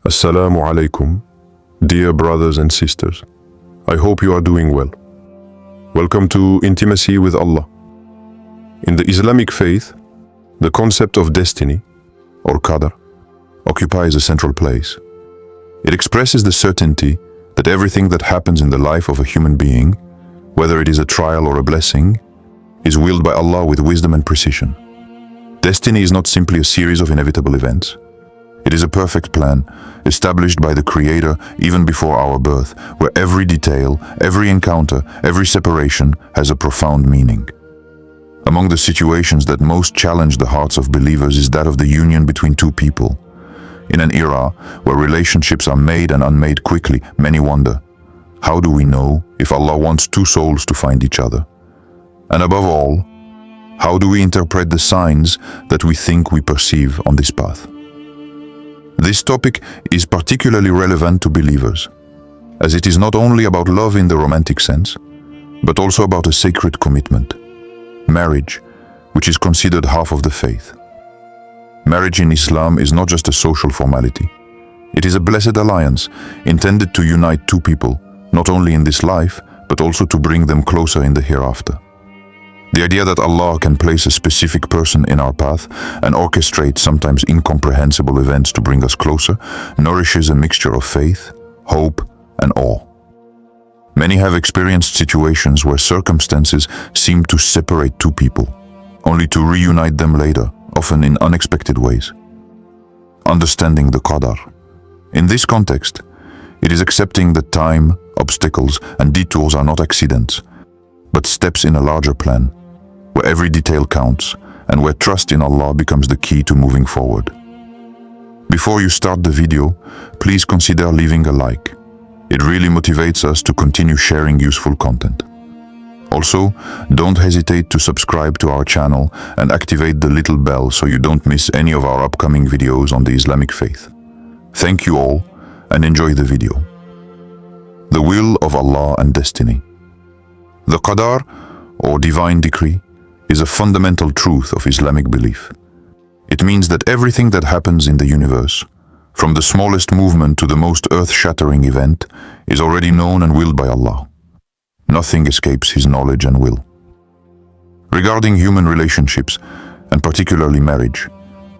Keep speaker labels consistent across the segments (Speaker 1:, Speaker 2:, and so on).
Speaker 1: Assalamu alaikum, dear brothers and sisters. I hope you are doing well. Welcome to Intimacy with Allah. In the Islamic faith, the concept of destiny, or qadr, occupies a central place. It expresses the certainty that everything that happens in the life of a human being, whether it is a trial or a blessing, is willed by Allah with wisdom and precision. Destiny is not simply a series of inevitable events. It is a perfect plan, established by the Creator even before our birth, where every detail, every encounter, every separation has a profound meaning. Among the situations that most challenge the hearts of believers is that of the union between two people. In an era where relationships are made and unmade quickly, many wonder, how do we know if Allah wants two souls to find each other? And above all, how do we interpret the signs that we think we perceive on this path? This topic is particularly relevant to believers, as it is not only about love in the romantic sense, but also about a sacred commitment, marriage, which is considered half of the faith. Marriage in Islam is not just a social formality. It is a blessed alliance intended to unite two people, not only in this life, but also to bring them closer in the hereafter. The idea that Allah can place a specific person in our path and orchestrate sometimes incomprehensible events to bring us closer nourishes a mixture of faith, hope, and awe. Many have experienced situations where circumstances seem to separate two people, only to reunite them later, often in unexpected ways. Understanding the qadar. In this context, it is accepting that time, obstacles, and detours are not accidents, but steps in a larger plan, where every detail counts and where trust in Allah becomes the key to moving forward. Before you start the video, please consider leaving a like. It really motivates us to continue sharing useful content. Also, don't hesitate to subscribe to our channel and activate the little bell so you don't miss any of our upcoming videos on the Islamic faith. Thank you all and enjoy the video. The will of Allah and destiny. The qadar, or divine decree, is a fundamental truth of Islamic belief. It means that everything that happens in the universe, from the smallest movement to the most earth-shattering event, is already known and willed by Allah. Nothing escapes His knowledge and will. Regarding human relationships, and particularly marriage,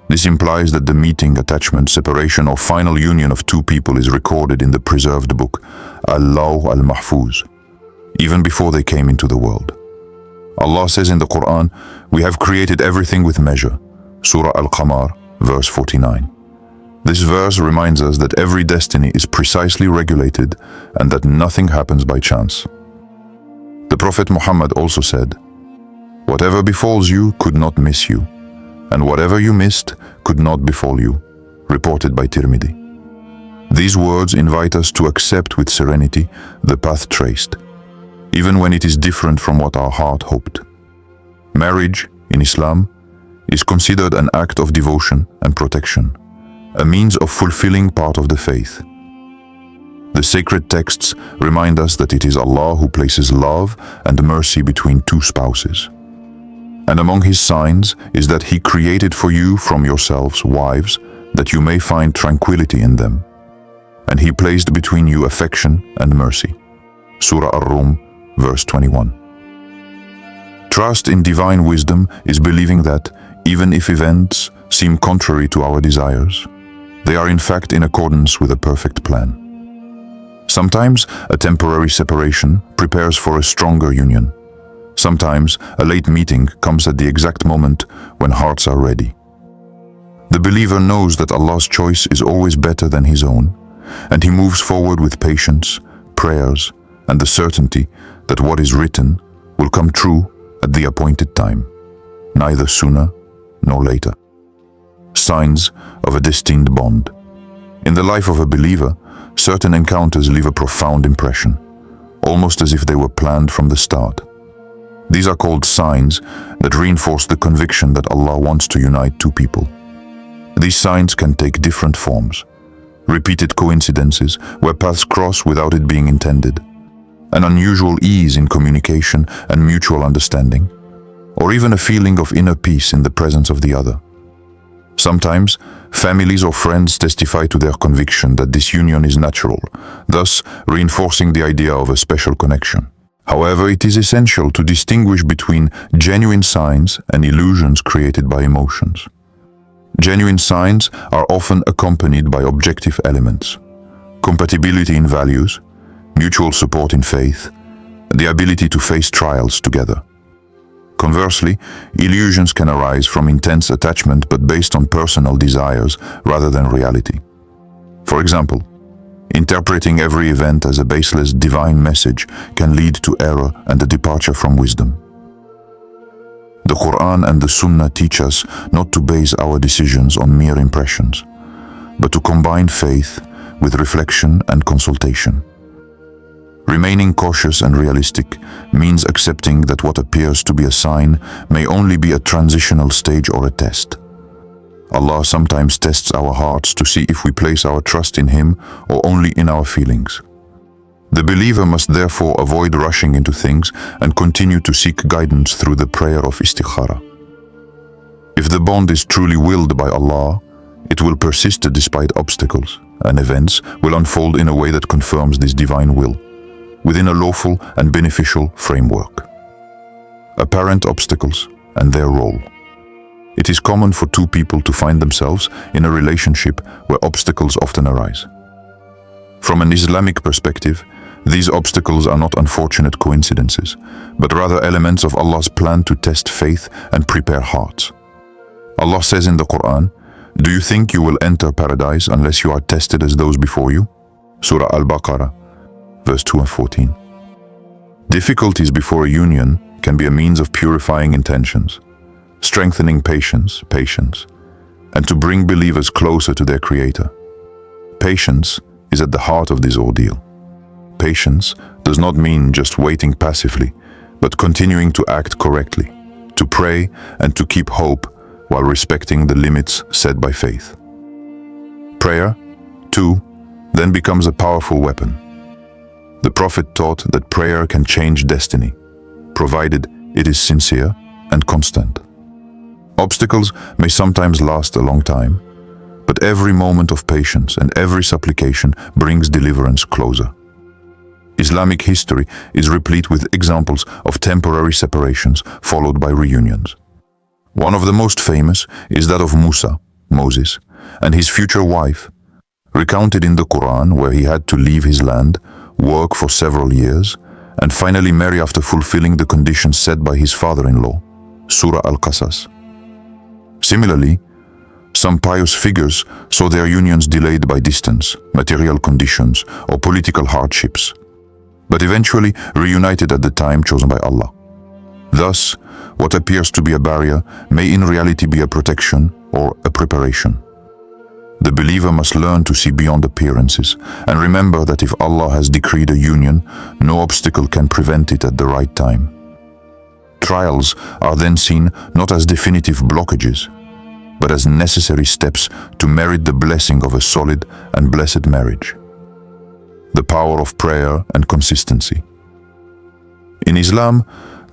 Speaker 1: this implies that the meeting, attachment, separation, or final union of two people is recorded in the preserved book, Al-Lawh al-Mahfuz, even before they came into the world. Allah says in the Quran, "We have created everything with measure." Surah Al-Qamar, verse 49. This verse reminds us that every destiny is precisely regulated and that nothing happens by chance. The Prophet Muhammad also said, "Whatever befalls you could not miss you, and whatever you missed could not befall you," reported by Tirmidhi. These words invite us to accept with serenity the path traced, even when it is different from what our heart hoped. Marriage, in Islam, is considered an act of devotion and protection, a means of fulfilling part of the faith. The sacred texts remind us that it is Allah who places love and mercy between two spouses. And among His signs is that He created for you from yourselves wives, that you may find tranquility in them. And He placed between you affection and mercy. Surah Ar-Rum, verse 21. Trust in divine wisdom is believing that, even if events seem contrary to our desires, they are in fact in accordance with a perfect plan. Sometimes a temporary separation prepares for a stronger union. Sometimes a late meeting comes at the exact moment when hearts are ready. The believer knows that Allah's choice is always better than his own, and he moves forward with patience, prayers, and the certainty that what is written will come true at the appointed time, neither sooner nor later. Signs of a destined bond. In the life of a believer, certain encounters leave a profound impression, almost as if they were planned from the start. These are called signs that reinforce the conviction that Allah wants to unite two people. These signs can take different forms: repeated coincidences where paths cross without it being intended, an unusual ease in communication and mutual understanding, or even a feeling of inner peace in the presence of the other. Sometimes, families or friends testify to their conviction that this union is natural, thus reinforcing the idea of a special connection. However, it is essential to distinguish between genuine signs and illusions created by emotions. Genuine signs are often accompanied by objective elements: compatibility in values, mutual support in faith, and the ability to face trials together. Conversely, illusions can arise from intense attachment but based on personal desires rather than reality. For example, interpreting every event as a baseless divine message can lead to error and a departure from wisdom. The Quran and the Sunnah teach us not to base our decisions on mere impressions, but to combine faith with reflection and consultation. Remaining cautious and realistic means accepting that what appears to be a sign may only be a transitional stage or a test. Allah sometimes tests our hearts to see if we place our trust in Him or only in our feelings. The believer must therefore avoid rushing into things and continue to seek guidance through the prayer of istikhara. If the bond is truly willed by Allah, it will persist despite obstacles, and events will unfold in a way that confirms this divine will, within a lawful and beneficial framework. Apparent obstacles and their role. It is common for two people to find themselves in a relationship where obstacles often arise. From an Islamic perspective, these obstacles are not unfortunate coincidences, but rather elements of Allah's plan to test faith and prepare hearts. Allah says in the Quran, "Do you think you will enter paradise unless you are tested as those before you?" Surah Al-Baqarah, verse 2 and 14. Difficulties before a union can be a means of purifying intentions, strengthening patience, and to bring believers closer to their Creator. Patience is at the heart of this ordeal. Patience does not mean just waiting passively, but continuing to act correctly, to pray and to keep hope while respecting the limits set by faith. Prayer, too, then becomes a powerful weapon. The Prophet taught that prayer can change destiny, provided it is sincere and constant. Obstacles may sometimes last a long time, but every moment of patience and every supplication brings deliverance closer. Islamic history is replete with examples of temporary separations followed by reunions. One of the most famous is that of Musa, Moses, and his future wife, recounted in the Quran, where he had to leave his land, work for several years, and finally marry after fulfilling the conditions set by his father-in-law, Surah Al-Qasas. Similarly, some pious figures saw their unions delayed by distance, material conditions, or political hardships, but eventually reunited at the time chosen by Allah. Thus, what appears to be a barrier may in reality be a protection or a preparation. The believer must learn to see beyond appearances and remember that if Allah has decreed a union, no obstacle can prevent it at the right time. Trials are then seen not as definitive blockages, but as necessary steps to merit the blessing of a solid and blessed marriage. The power of prayer and consistency. In Islam,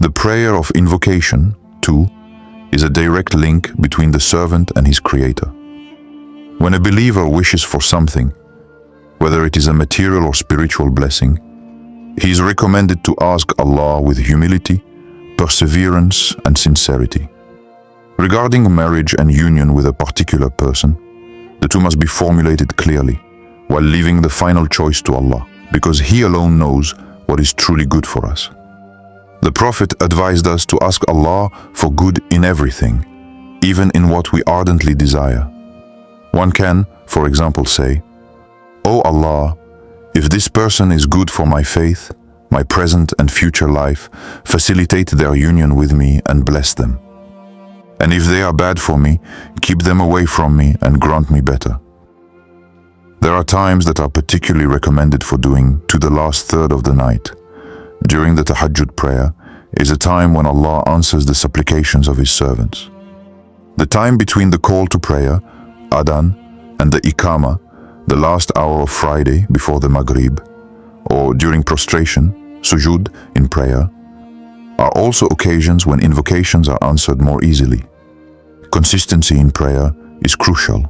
Speaker 1: the prayer of invocation, too, is a direct link between the servant and his Creator. When a believer wishes for something, whether it is a material or spiritual blessing, he is recommended to ask Allah with humility, perseverance, and sincerity. Regarding marriage and union with a particular person, the two must be formulated clearly, while leaving the final choice to Allah, because He alone knows what is truly good for us. The Prophet advised us to ask Allah for good in everything, even in what we ardently desire. One can, for example, say, "O Allah, if this person is good for my faith, my present and future life, facilitate their union with me and bless them. And if they are bad for me, keep them away from me and grant me better." There are times that are particularly recommended for doing to the last third of the night. During the Tahajjud prayer is a time when Allah answers the supplications of His servants. The time between the call to prayer, Adhan, and the Iqama, the last hour of Friday before the Maghrib, or during prostration, Sujud in prayer, are also occasions when invocations are answered more easily. Consistency in prayer
Speaker 2: is crucial.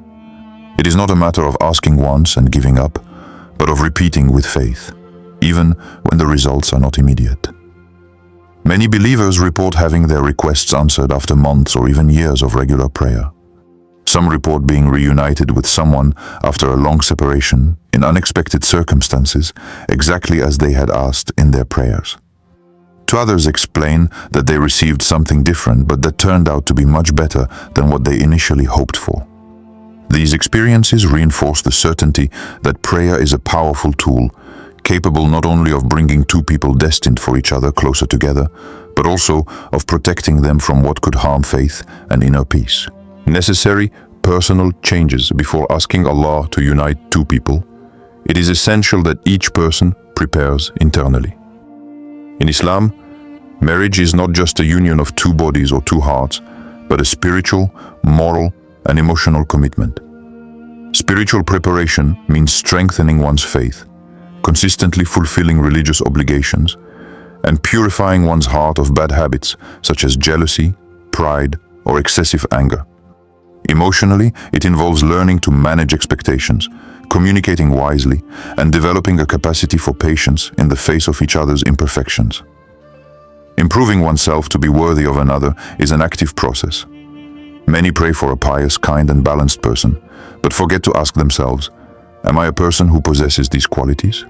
Speaker 2: It is not a matter of asking once and giving up, but of repeating with faith, even when the results are not immediate. Many believers report having their requests answered after months or even years of regular prayer. Some report being reunited with someone after a long separation in unexpected circumstances, exactly as they had asked in their prayers. To others explain that they received something different but that turned out to be much better than what they initially hoped for. These experiences reinforce the certainty that prayer is a powerful tool, capable not only of bringing two people destined for each other closer together, but also of protecting them from what could harm faith and inner peace. Necessary personal changes before asking Allah to unite two people. It is essential that each person prepares internally. In Islam, marriage is not just a union of two bodies or two hearts, but a spiritual, moral, and emotional commitment. Spiritual preparation means strengthening one's faith, consistently fulfilling religious obligations, and purifying one's heart of bad habits such as jealousy, pride, or excessive anger. Emotionally, it involves learning to manage expectations, communicating wisely, and developing a capacity for patience in the face of each other's imperfections. Improving oneself to be worthy of another is an active process. Many pray for a pious, kind, and balanced person, but forget to ask themselves, am I a person who possesses these qualities?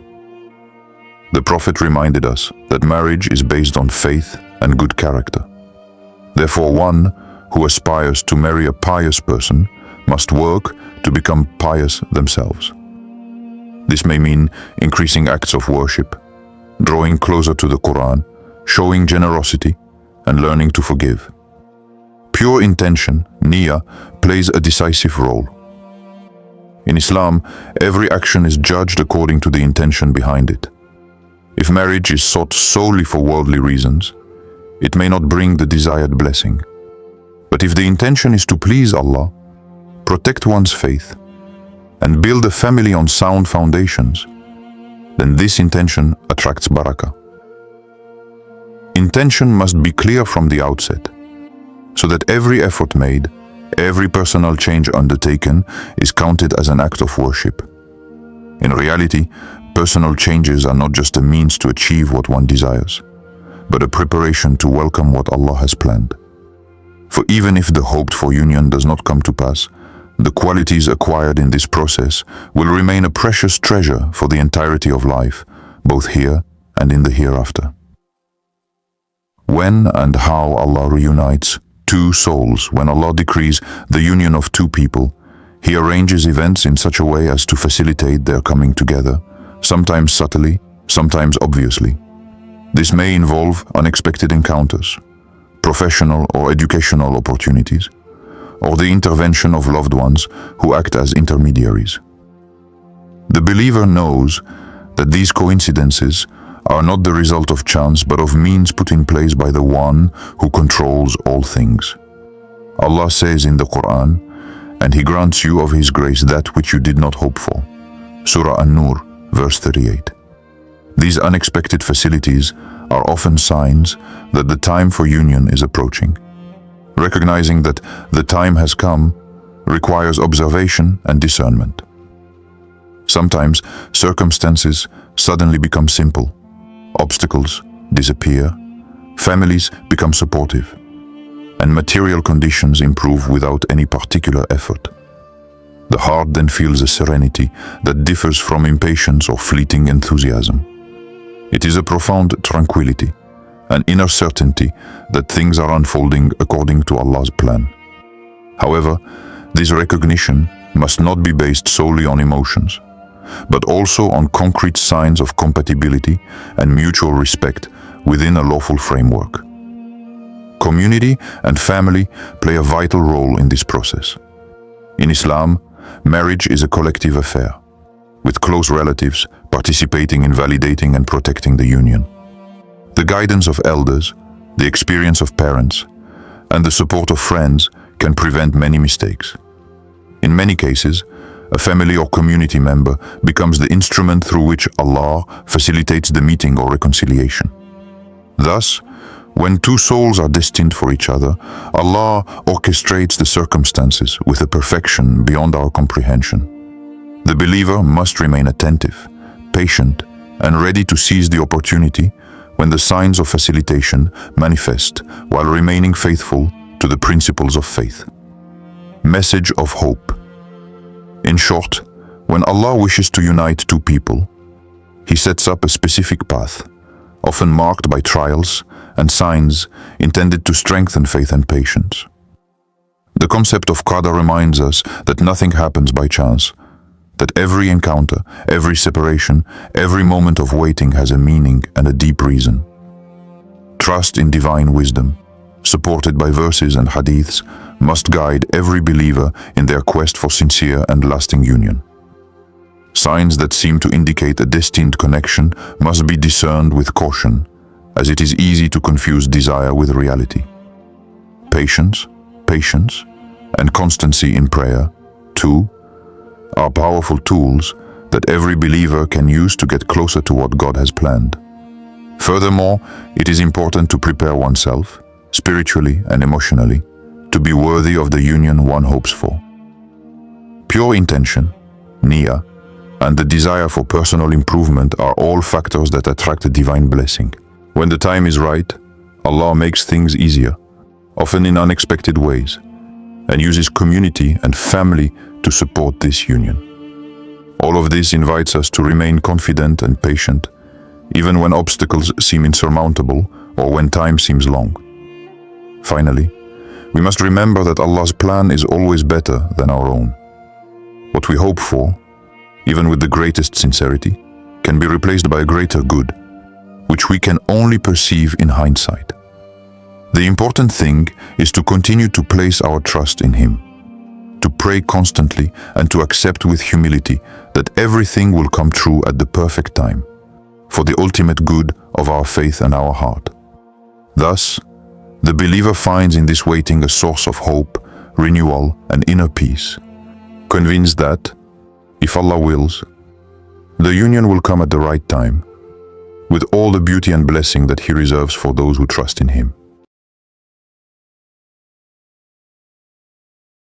Speaker 2: The Prophet reminded us that marriage is based on faith and good character. Therefore, one who aspires to marry a pious person must work to become pious themselves. This may mean increasing acts of worship, drawing closer to the Quran, showing generosity, and learning to forgive. Pure intention, niyyah, plays a decisive role. In Islam, every action is judged according to the intention behind it. If marriage is sought solely for worldly reasons, it may not bring the desired blessing. But if the intention is to please Allah, protect one's faith, and build a family on sound foundations, then this intention attracts barakah. Intention must be clear from the outset, so that every effort made, every personal change undertaken is counted as an act of worship. In reality, personal changes are not just a means to achieve what one desires, but a preparation to welcome what Allah has planned. For even if the hoped-for union does not come to pass, the qualities acquired in this process will remain a precious treasure for the entirety of life, both here and in the hereafter. When and how Allah reunites two souls, when Allah decrees the union of two people, He arranges events in such a way as to facilitate their coming together, sometimes subtly, sometimes obviously. This may involve unexpected encounters, professional or educational opportunities, or the intervention of loved ones who act as intermediaries. The believer knows that these coincidences are not the result of chance but of means put in place by the One who controls all things. Allah says in the Quran, "And He grants you of His grace that which you did not hope for." Surah An-Nur, verse 38. These unexpected facilities are often signs that the time for union is approaching. Recognizing that the time has come requires observation and discernment. Sometimes circumstances suddenly become simple, obstacles disappear, families become supportive, and material conditions improve without any particular effort. The heart then feels a serenity that differs from impatience or fleeting enthusiasm. It is a profound tranquility, an inner certainty that things are unfolding according to Allah's plan. However, this recognition must not be based solely on emotions, but also on concrete signs of compatibility and mutual respect within a lawful framework. Community and family play a vital role in this process. In Islam, marriage is a collective affair, with close relatives participating in validating and protecting the union. The guidance of elders, the experience of parents, and the support of friends can prevent many mistakes. In many cases, a family or community member becomes the instrument through which Allah facilitates the meeting or reconciliation. Thus, When two souls are destined for each other, Allah orchestrates the circumstances with a perfection beyond our comprehension. The believer must remain attentive, patient, and ready to seize the opportunity when the signs of facilitation manifest while remaining faithful to the principles of faith. Message of hope. In short, when Allah wishes to unite two people, He sets up a specific path, often marked by trials and signs intended to strengthen faith and patience. The concept of qadar reminds us that nothing happens by chance, that every encounter, every separation, every moment of waiting has a meaning and a deep reason. Trust in divine wisdom, supported by verses and hadiths, must guide every believer in their quest for sincere and lasting union. Signs that seem to indicate a destined connection must be discerned with caution, as it is easy to confuse desire with reality. Patience, and constancy in prayer, too, are powerful tools that every believer can use to get closer to what God has planned. Furthermore, it is important to prepare oneself, spiritually and emotionally, to be worthy of the union one hopes for. Pure intention, niyyah, and the desire for personal improvement are all factors that attract a divine blessing. When the time is right, Allah makes things easier, often in unexpected ways, and uses community and family to support this union. All of this invites us to remain confident and patient, even when obstacles seem insurmountable or when time seems long. Finally, we must remember that Allah's plan is always better than our own. What we hope for, even with the greatest sincerity, can be replaced by a greater good, which we can only perceive in hindsight. The important thing is to continue to place our trust in Him, to pray constantly and to accept with humility that everything will come true at the perfect time, for the ultimate good of our faith and our heart. Thus, the believer finds in this waiting a source of hope, renewal, and inner peace, convinced that, if Allah wills, the union will come at the right time, with all the beauty and blessing that He reserves for those who trust in Him.